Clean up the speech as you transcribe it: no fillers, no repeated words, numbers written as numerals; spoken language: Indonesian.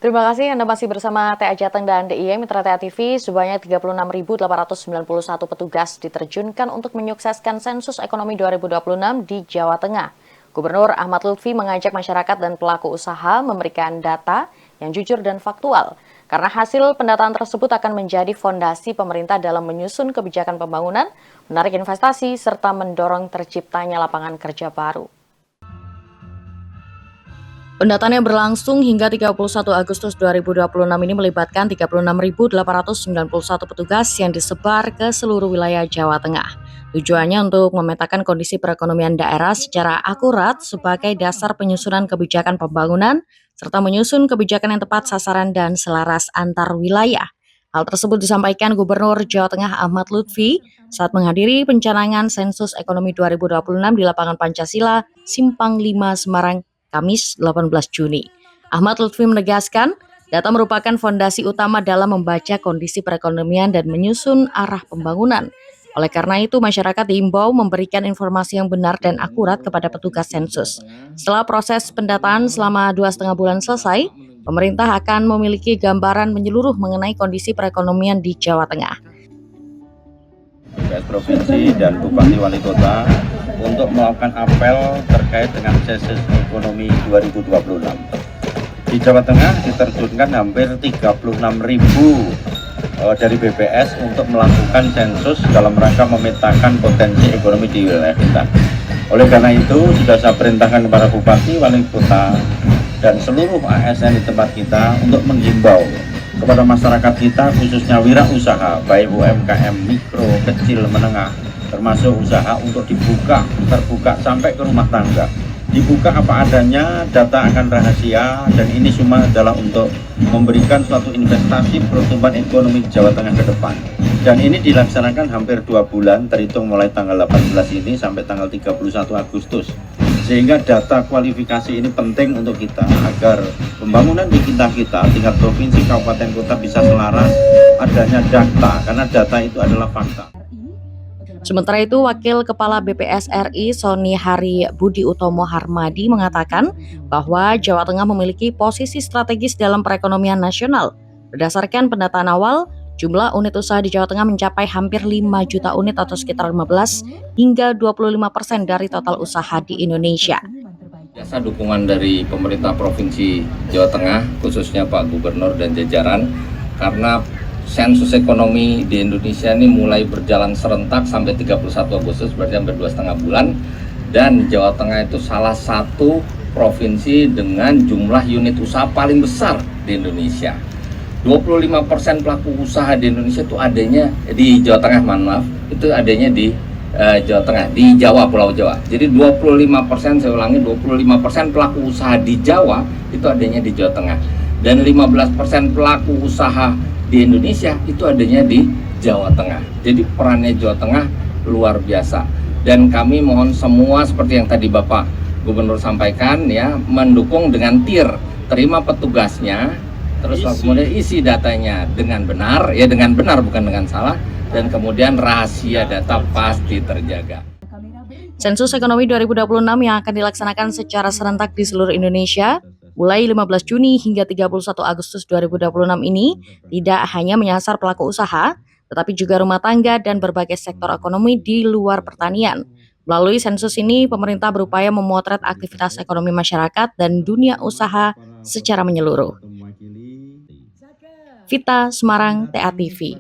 Terima kasih Anda masih bersama TA Jateng dan DIY Mitra TA TV. Sebanyak 36.891 petugas diterjunkan untuk menyukseskan sensus ekonomi 2026 di Jawa Tengah. Gubernur Ahmad Lutfi mengajak masyarakat dan pelaku usaha memberikan data yang jujur dan faktual. Karena hasil pendataan tersebut akan menjadi fondasi pemerintah dalam menyusun kebijakan pembangunan, menarik investasi, serta mendorong terciptanya lapangan kerja baru. Pendataan yang berlangsung hingga 31 Agustus 2026 ini melibatkan 36.891 petugas yang disebar ke seluruh wilayah Jawa Tengah. Tujuannya untuk memetakan kondisi perekonomian daerah secara akurat sebagai dasar penyusunan kebijakan pembangunan, serta menyusun kebijakan yang tepat sasaran dan selaras antar wilayah. Hal tersebut disampaikan Gubernur Jawa Tengah Ahmad Lutfi saat menghadiri pencanangan sensus ekonomi 2026 di lapangan Pancasila, Simpang 5, Semarang, Kamis 18 Juni. Ahmad Lutfi menegaskan, data merupakan fondasi utama dalam membaca kondisi perekonomian dan menyusun arah pembangunan. Oleh karena itu, masyarakat diimbau memberikan informasi yang benar dan akurat kepada petugas sensus. Setelah proses pendataan selama 2,5 bulan selesai, pemerintah akan memiliki gambaran menyeluruh mengenai kondisi perekonomian di Jawa Tengah. BPS Provinsi dan Bupati Wali Kota untuk melakukan apel terkait dengan sensus ekonomi 2026. Di Jawa Tengah diterjunkan hampir 36.000 dari BPS untuk melakukan sensus dalam rangka memetakan potensi ekonomi di wilayah kita. Oleh karena itu, sudah saya perintahkan kepada Bupati, Wali Kota, dan seluruh ASN di tempat kita untuk menghimbau kepada masyarakat kita, khususnya wirausaha, baik UMKM, mikro, kecil, menengah, termasuk usaha untuk terbuka sampai ke rumah tangga. Dibuka apa adanya, data akan rahasia, dan ini semua adalah untuk memberikan suatu investasi pertumbuhan ekonomi Jawa Tengah ke depan. Dan ini dilaksanakan hampir 2 bulan, terhitung mulai tanggal 18 ini sampai tanggal 31 Agustus. Sehingga data kualifikasi ini penting untuk kita agar pembangunan di kita tingkat provinsi, kabupaten, kota bisa selaras adanya data, karena data itu adalah fakta. Sementara itu, Wakil Kepala BPS RI Sony Hari Budi Utomo Harmadi mengatakan bahwa Jawa Tengah memiliki posisi strategis dalam perekonomian nasional. Berdasarkan pendataan awal, jumlah unit usaha di Jawa Tengah mencapai hampir 5 juta unit atau sekitar 15 hingga 25% dari total usaha di Indonesia. Biasa dukungan dari pemerintah Provinsi Jawa Tengah, khususnya Pak Gubernur dan jajaran, karena sensus ekonomi di Indonesia ini mulai berjalan serentak sampai 31 Agustus, berarti hampir 2,5 bulan, dan Jawa Tengah itu salah satu provinsi dengan jumlah unit usaha paling besar di Indonesia. 25% pelaku usaha di Indonesia itu adanya di Jawa Tengah, itu adanya di Jawa Tengah, di Jawa, Pulau Jawa. Jadi 25%, saya ulangi, 25% pelaku usaha di Jawa itu adanya di Jawa Tengah. Dan 15% pelaku usaha di Indonesia itu adanya di Jawa Tengah. Jadi perannya Jawa Tengah luar biasa. Dan kami mohon semua seperti yang tadi Bapak Gubernur sampaikan ya, mendukung dengan TIR, terima petugasnya, terus kemudian isi datanya dengan benar, ya dengan benar bukan dengan salah, dan kemudian rahasia data pasti terjaga. Sensus Ekonomi 2026 yang akan dilaksanakan secara serentak di seluruh Indonesia mulai 15 Juni hingga 31 Agustus 2026 ini tidak hanya menyasar pelaku usaha, tetapi juga rumah tangga dan berbagai sektor ekonomi di luar pertanian. Melalui sensus ini, pemerintah berupaya memotret aktivitas ekonomi masyarakat dan dunia usaha secara menyeluruh. Vita Semarang, TA TV.